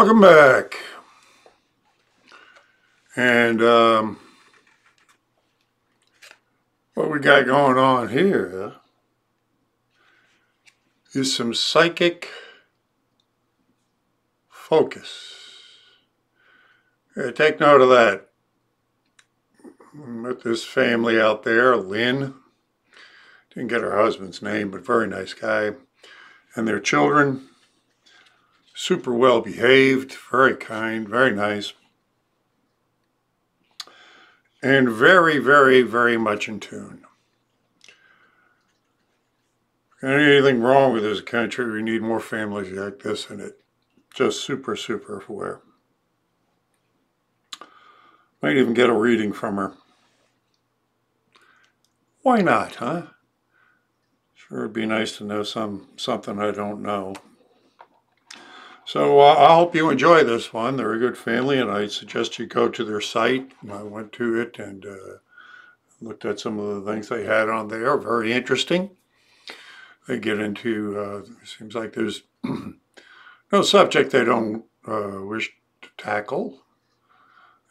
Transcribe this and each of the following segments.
Welcome back. And what we got going on here is some psychic focus. Take note of that. With this family out there, Lynn, didn't get her husband's name, but very nice guy, and their children, super well behaved, very kind, very nice, and very, very, very much in tune. Anything wrong with this country, we need more families like this in it. Just super, super aware. Might even get a reading from her. Why not, huh? Sure, it'd be nice to know something I don't know. So I hope you enjoy this one. They're a good family, and I suggest you go to their site. I went to it and looked at some of the things they had on there. Very interesting. They get into, it seems like there's no subject they don't wish to tackle.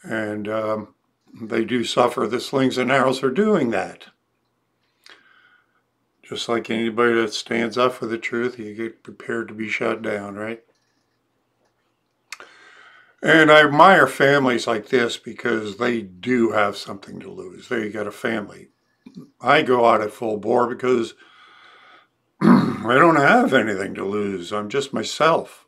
And they do suffer the slings and arrows for doing that. Just like anybody that stands up for the truth, you get prepared to be shut down, right? And I admire families like this because they do have something to lose. They got a family. I go out at full bore because I don't have anything to lose. I'm just myself.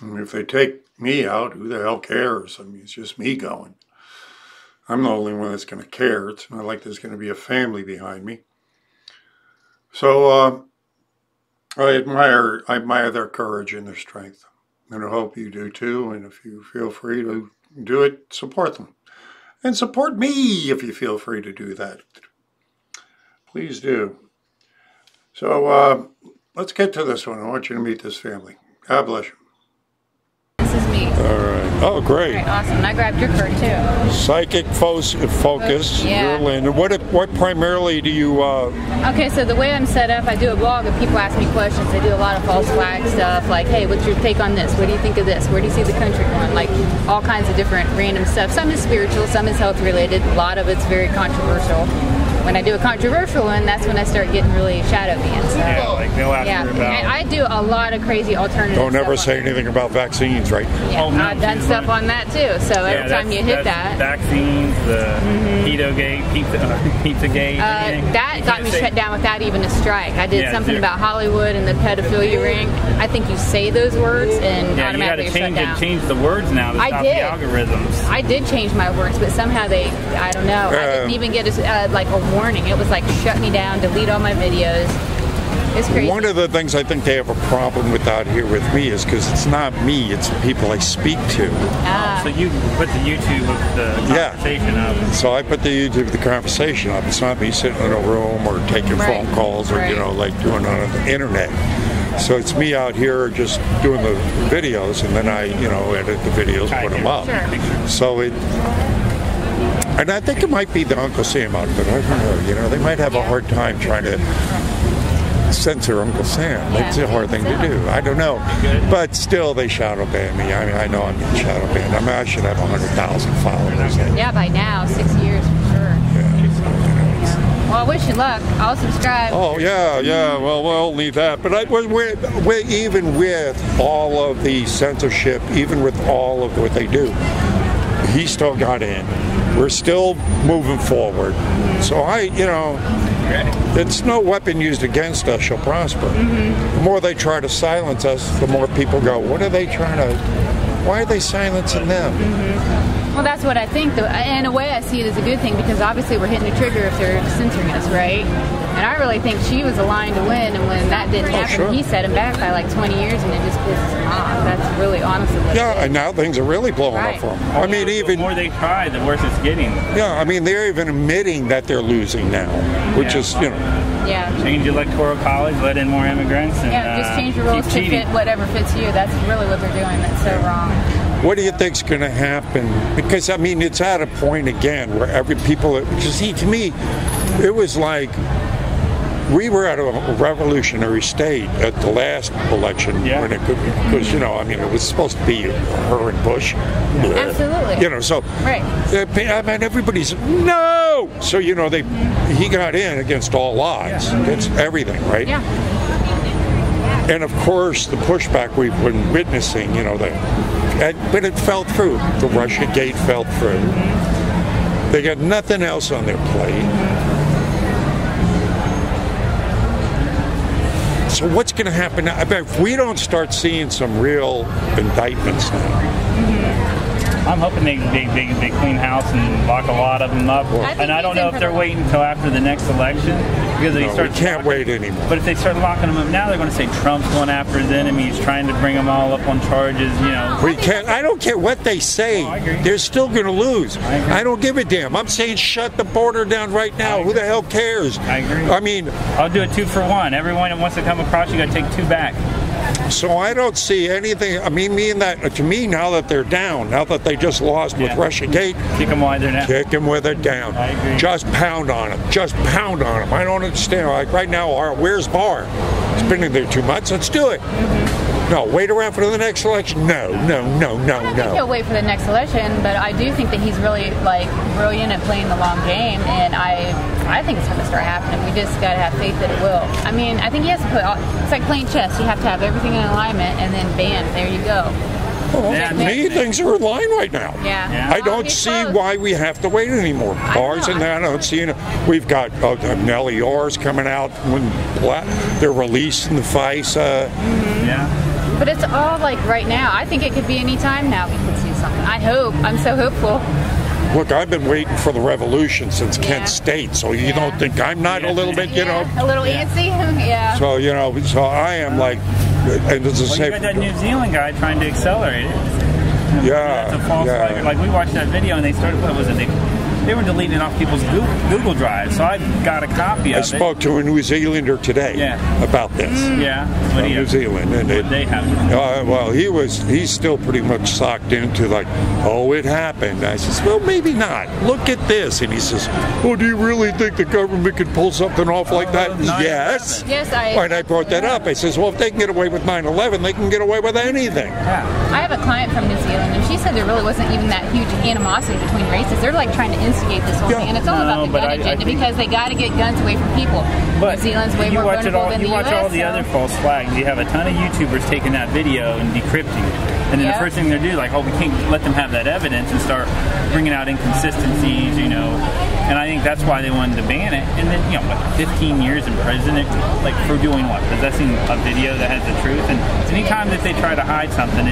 And if they take me out, who the hell cares? I mean, it's just me going. I'm the only one that's going to care. It's not like there's going to be a family behind me. So I admire their courage and their strength. And I hope you do too. And if you feel free to do it, support them. And support me if you feel free to do that. Please do. So let's get to this one. I want you to meet this family. God bless you. This is me. All right. Oh, great. All right, awesome. And I grabbed your card too. Psychic focus. Yeah. You're Lynn. What primarily do you... Okay, so the way I'm set up, I do a blog and people ask me questions. I do a lot of false flag stuff, like, hey, what's your take on this? What do you think of this? Where do you see the country going? Like, all kinds of different random stuff. Some is spiritual, some is health related. A lot of it's very controversial. When I do a controversial one, that's when I start getting really shadow banned. So, yeah, like they'll ask yeah. about... And I do a lot of crazy alternative Don't ever stuff say anything about vaccines, right? Yeah, Oh, no, I've done stuff on that too. So every time you hit that... Vaccines, the Keto-gate, Pizzagate... that got me shut down without even a strike. I did something about Hollywood and the pedophilia ring. I think you say those words and automatically you're shut down. Change the words now to stop the algorithms. I did change my words, but somehow they, I don't know. I didn't even get like a warning. It was like shut me down, delete all my videos. It's crazy. One of the things I think they have a problem with out here with me is because it's not me, it's the people I speak to. So you put the YouTube of the conversation up. So I put the YouTube of the conversation up. It's not me sitting in a room or taking phone calls or, you know, like doing it on the internet. So it's me out here just doing the videos, and then I, you know, edit the videos, put them up. Sure. So it... And I think it might be the Uncle Sam outfit. I don't know. You know, they might have a hard time trying to censor Uncle Sam. That's a hard thing to do. I don't know. But still, they shadow ban me. I mean, I know I'm getting shadow banned. I mean, I should have 100,000 followers. Yeah, by now, 6 years for sure. Yeah. Well, I wish you luck. I'll subscribe. Oh, yeah. Well, we'll need that. But we're even with all of the censorship, even with all of what they do, he still got in. We're still moving forward. So it's no weapon used against us shall prosper. The more they try to silence us, the more people go, what are they trying to, why are they silencing them? Well, that's what I think. In a way, I see it as a good thing because obviously we're hitting a trigger if they're censoring us, right? And I really think she was aligned to win, and when that didn't happen, he set him back by like 20 years, and it just pisses him off. That's really honestly what it is. And now things are really blowing up for them. I mean, even... The more they try, the worse it's getting. Yeah, I mean, they're even admitting that they're losing now, which is, you know... Yeah. Change electoral college, let in more immigrants, and just change the rules to fit whatever fits you. That's really what they're doing. That's so wrong. What do you think's going to happen? Because, I mean, it's at a point again where every people... See, to me, it was like... we were at a revolutionary state at the last election when it could, because I mean, it was supposed to be her and Bush. Absolutely. So right. I mean, everybody's no. So he got in against all odds, against everything, right? Yeah. And of course, the pushback we've been witnessing, but it fell through. The Russiagate fell through. They got nothing else on their plate. So what's going to happen now? I bet if we don't start seeing some real indictments now. I'm hoping they clean house and lock a lot of them up. And I don't know if they're waiting until after the next election. Because we can't wait anymore. But if they start locking them up now, they're going to say Trump's going after his enemies, trying to bring them all up on charges, We can't. I don't care what they say. They're still going to lose. I don't give a damn. I'm saying shut the border down right now. Who the hell cares? I agree. I mean, I'll do a 2 for 1. Everyone that wants to come across, you got to take 2 back. So I don't see anything. I mean, to me, now that they're down, now that they just lost with Russiagate, kick them while they're down. Kick them with it down. I agree. Just pound on them. Just pound on them. I don't understand. Like right now, where's Barr? It's been in there 2 months. Let's do it. No, wait around for the next election. No. I don't think he'll wait for the next election, but I do think that he's really brilliant at playing the long game, and I think it's going to start happening. We just got to have faith that it will. I mean, I think he has to it's like playing chess. You have to have everything in alignment, and then bam, there you go. Well, many things are in line right now. Yeah. I don't see why we have to wait anymore. Bars and that, I don't see it. We've got Nellie Orr's coming out when they're releasing the FISA. Yeah. But it's all right now. I think it could be any time now we could see something. I hope. I'm so hopeful. Look, I've been waiting for the revolution since Kent State, so you don't think I'm not a little bit, a little antsy? Yeah. So, so I am and it's the same. You got that New Zealand guy trying to accelerate it. Yeah. That's a false flag. Like, we watched that video and they started, what was it? They were deleting off people's Google Drive, so I got a copy of it. I spoke to a New Zealander today about this. Yeah, what do you New Zealand, and they have. Well, he's still pretty much socked into it happened. I says, well, maybe not. Look at this, and he says, do you really think the government could pull something off like that? Yes. Yes, And I brought that up. I says, well, if they can get away with 9/11, they can get away with anything. Yeah. I have a client from New Zealand, and she said there really wasn't even that huge animosity between races. They're trying to instigate this whole thing, and it's all about the gun agenda because they got to get guns away from people. But New Zealand's way more vulnerable than the US. You watch all the other false flags. You have a ton of YouTubers taking that video and decrypting it. And then the first thing they're doing, we can't let them have that evidence and start bringing out inconsistencies, And I think that's why they wanted to ban it. And then, 15 years in prison, for doing what? Possessing a video that has the truth. And anytime that they try to hide something,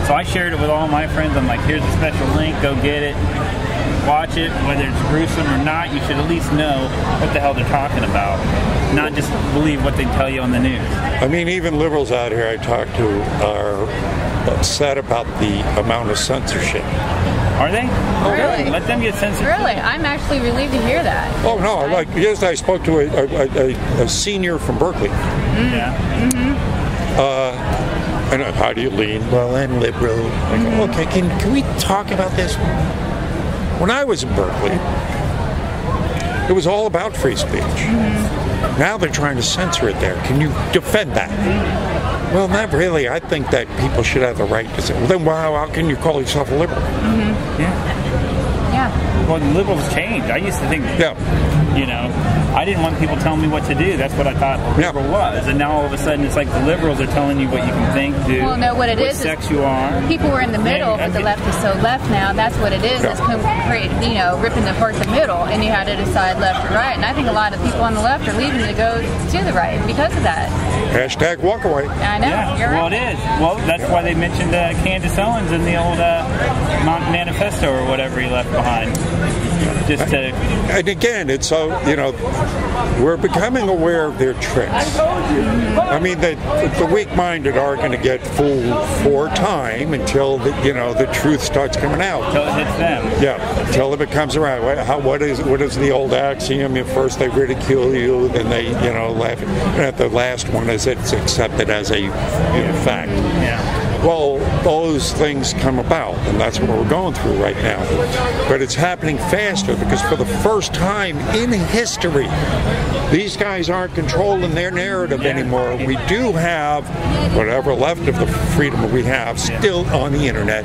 so I shared it with all my friends. I'm like, here's a special link, go get it. Watch it, whether it's gruesome or not, you should at least know what the hell they're talking about. Not just believe what they tell you on the news. I mean, even liberals out here I talk to are upset about the amount of censorship. Are they? Oh, really? Let them get censored. Really? I'm actually relieved to hear that. Oh, no. I spoke to a senior from Berkeley. Yeah. And how do you lean? Well, I'm liberal. I go, okay, can we talk about this? When I was in Berkeley, it was all about free speech. Now they're trying to censor it there. Can you defend that? Well, not really. I think that people should have the right to say, well, then how can you call yourself a liberal? Yeah. Well, liberals change. I used to think, I didn't want people telling me what to do. That's what I thought a liberal was. And now all of a sudden it's like the liberals are telling you what you can think, do, well, no, what sex you are. People were in the middle, but the left is so left now. That's what it is. It's ripping apart the middle, and you had to decide left or right. And I think a lot of people on the left are leaving to go to the right because of that. Hashtag walk away. I know. Yeah. You're right. Well, it is. Well, that's why they mentioned Candace Owens in the old manifesto or whatever he left behind. And again, it's so, we're becoming aware of their tricks. I mean, the weak-minded are going to get fooled for time until the truth starts coming out. Until it hits them. Yeah, until it becomes around. What is the old axiom? At first they ridicule you, then they laugh. And at the last one is it's accepted as a fact. Yeah. Well, those things come about, and that's what we're going through right now. But it's happening faster because for the first time in history, these guys aren't controlling their narrative anymore. We do have whatever left of the freedom we have still on the internet.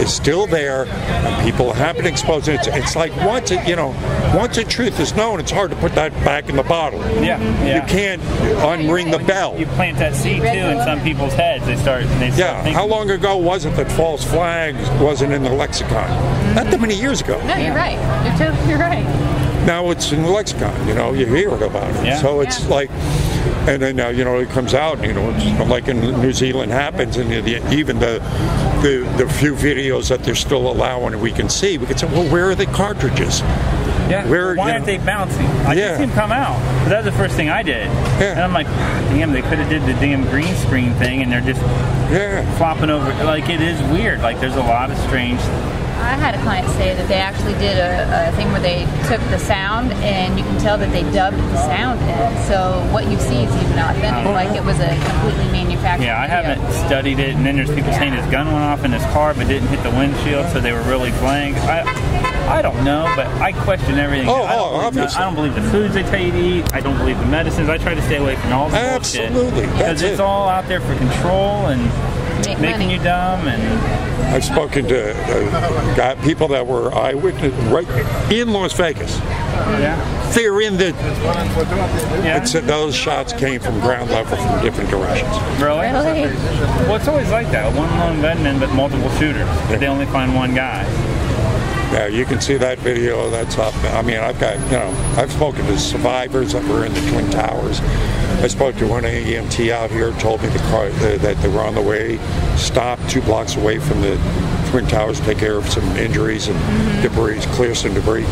It's still there, and people have been exposed. It's like once a truth is known, it's hard to put that back in the bottle. Yeah. You can't unring the bell. You plant that seed too in some people's heads. They start thinking. How long ago was it that false flags wasn't in the lexicon? Not that many years ago. No, you're right. You're right. Now it's in the lexicon, you hear about it. Yeah. So it's like, and then now, it comes out, it's like in New Zealand happens, and even the few videos that they're still allowing we can say, well, where are the cartridges? Yeah. Why aren't they bouncing? I just seen them come out. But that was the first thing I did. Yeah. And I'm like, damn, they could have did the damn green screen thing, and they're just flopping over. Like, it is weird. Like, there's a lot of strange. I had a client say that they actually did a thing where they took the sound, and you can tell that they dubbed the sound in. So what you see is even authentic, like it was a completely manufactured Yeah, I video. haven't studied it, and then there's people saying his gun went off in his car but didn't hit the windshield, so they were really blank. I don't know, but I question everything. I don't believe the foods they tell you to eat. I don't believe the medicines. I try to stay away from all the bullshit. Absolutely. Because it's all out there for control and making you dumb. And I've spoken to people that were eyewitness right in Las Vegas. They're in the. Those shots came from ground level from different directions. Really? Well, it's always like that. One lone gunman, but multiple shooters. They only find one guy. Yeah, you can see that video. That's up. I mean, I've spoken to survivors that were in the Twin Towers. I spoke to one EMT out here, told me the car that they were on the way, stopped 2 blocks away from the Twin Towers to take care of some injuries and debris, clear some debris.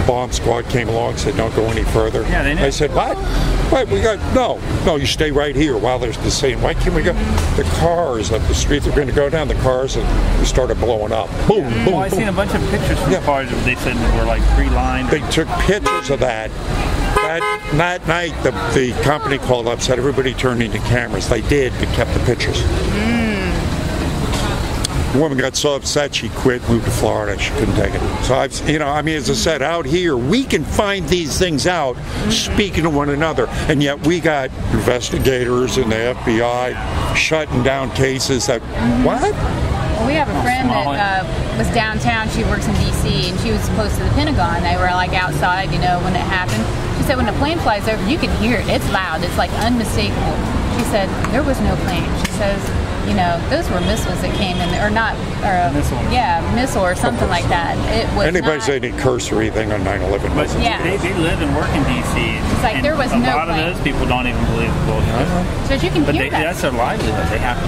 Bomb squad came along, said, "Don't go any further." Yeah, they knew. I said, "What? Wait, we got no. You stay right here." While there's the same, why can't we go? The cars up the street they're going to go down. The cars and started blowing up. Boom, boom. Well, I seen a bunch of pictures from cars that they said were like pre-lined. They took pictures of that. That night, the company called up, said everybody turned into cameras. They did, but kept the pictures. The woman got so upset she quit, moved to Florida. She couldn't take it. So as I said, out here we can find these things out, speaking to one another, and yet we got investigators and the FBI shutting down cases. That what? Well, we have a friend that was downtown. She works in D.C. and she was close to the Pentagon. They were like outside, when it happened. She said when the plane flies over, you can hear it. It's loud. It's like unmistakable. She said there was no plane. She says, those were missiles that came in, or not, or missile or something like that. It was anybody say any cursory thing on 9/11? But they live and work in D.C. It's like there was no plane. A lot of those people don't even believe the bullshit. So you can hear that. That's their livelihood. They have to,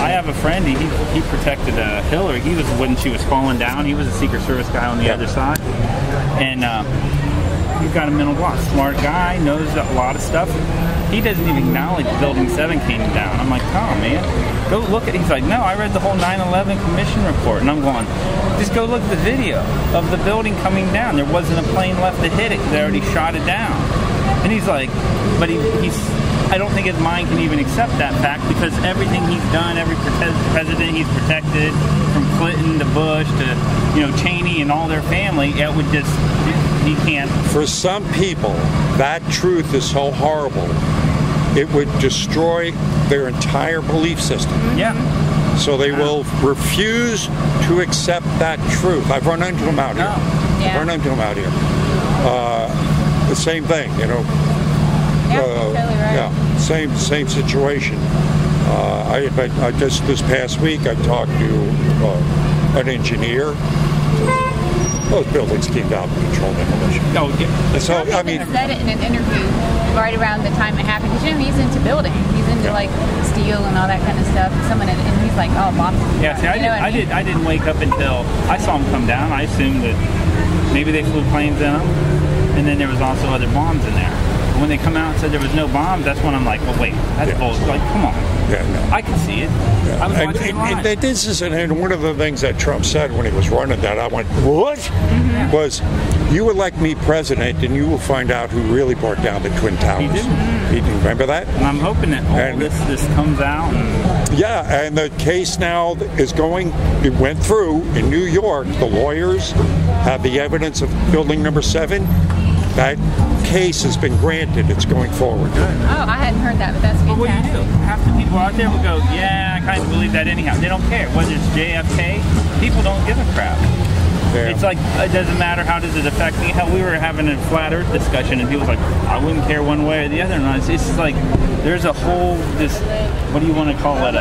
I have a friend. He protected Hillary. He was when she was falling down. He was a Secret Service guy on the other side, and he's got a mental block. Smart guy, knows a lot of stuff. He doesn't even acknowledge Building 7 came down. I'm like, Tom, man, go look at it. He's like, no, I read the whole 9/11 Commission report. And I'm going, just go look at the video of the building coming down. There wasn't a plane left to hit it. They already shot it down. And he's like, but I don't think his mind can even accept that fact because everything he's done, every president he's protected, from Clinton to Bush to, Cheney and all their family, it would just, he can't. For some people, that truth is so horrible, it would destroy their entire belief system. Yeah. So they will refuse to accept that truth. I've run into them out here. Yeah. I've run into them out here. The same thing, Yeah, totally right. Yeah, same situation. I just this past week I talked to an engineer. Those buildings came down to control demolition. Oh, yeah. So He said it in an interview right around the time it happened. Because he's into building. He's into like steel and all that kind of stuff. And he's like, oh, bombs. Yeah, see, I didn't wake up until I saw them come down. I assumed that maybe they flew planes in them, and then there was also other bombs in there. But when they come out and said there was no bombs, that's when I'm like, well, wait, that's bullshit. Like, come on. Yeah, no. I can see it. Yeah. I was watching it live. This is one of the things that Trump said when he was running that. I went, what? Was, you elect me president and you will find out who really brought down the Twin Towers. He didn't. He didn't. Remember that? And I'm hoping that all this comes out. Yeah, and the case now is going, it went through in New York. The lawyers have the evidence of building number 7. That case has been granted. It's going forward. Oh, I hadn't heard that, but that's fantastic. Well, what do you do? Half the people out there will go, yeah, I kind of believe that anyhow. They don't care. Whether it's JFK, people don't give a crap. Yeah. It's like, it doesn't matter, how does it affect me? Hell, we were having a flat earth discussion and people was like, I wouldn't care one way or the other. And it's just like, there's a whole, this, what do you want to call it,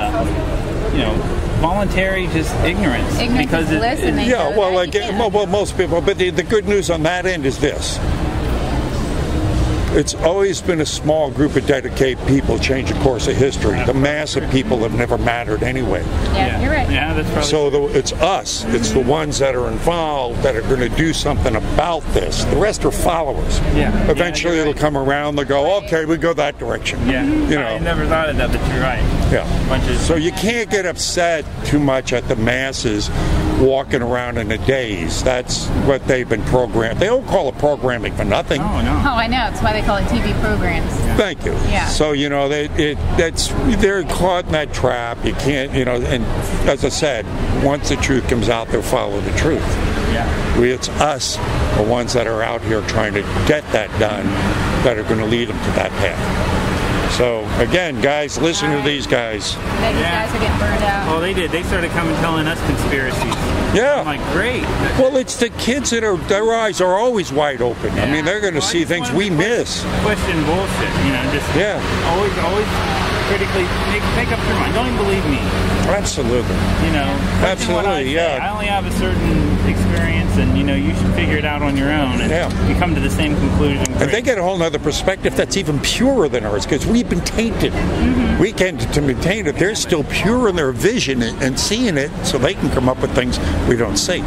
voluntary just ignorance. Because listening. Yeah, well, most people, but the good news on that end is this. It's always been a small group of dedicated people change the course of history. The mass of people have never mattered anyway. Yeah, you're right. Yeah, that's probably so it's us. It's the ones that are involved that are going to do something about this. The rest are followers. Yeah. Eventually it'll come around. They'll go, okay, we go that direction. Yeah. I never thought of that, but you're right. Yeah. So you can't get upset too much at the masses walking around in a daze. That's what they've been programmed. They don't call it programming for nothing. Oh, no. Oh, I know. It's why they call it TV programs. Thank you. Yeah. So, they're caught in that trap. You can't, and as I said, once the truth comes out, they'll follow the truth. Yeah. It's us, the ones that are out here trying to get that done, that are going to lead them to that path. So, again, guys, listen to these guys. These guys are getting burned out. Well, they did. They started coming telling us conspiracies. Yeah. I'm like, great. Well, it's the kids that their eyes are always wide open. Yeah. I mean, they're going to see things we miss. Question bullshit, always critically make up your mind. Don't even believe me. Absolutely. Absolutely, yeah. I only have a certain experience, and you should figure it out on your own, and you come to the same conclusion. And they get a whole other perspective that's even purer than ours, because we've been tainted. We can't be tainted. They're still pure in their vision and seeing it, so they can come up with things we don't see,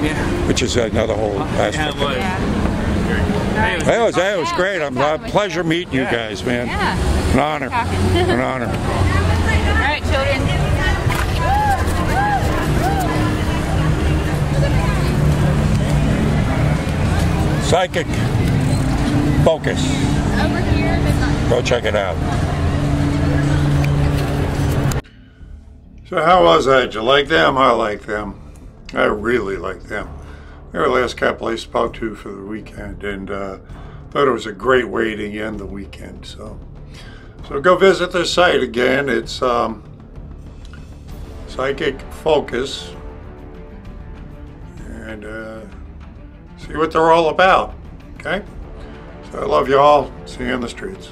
which is another whole aspect of it. That was great. I'm pleasure meeting you guys, man. Yeah. An honor. An honor. All right, children. Psychic Focus. Over here. Go check it out. So how was that? Did you like them? I like them. I really like them. They were the last couple I spoke to for the weekend, and thought it was a great way to end the weekend. So go visit their site again. It's Psychic Focus, and see what they're all about. Okay? So I love you all. See you in the streets.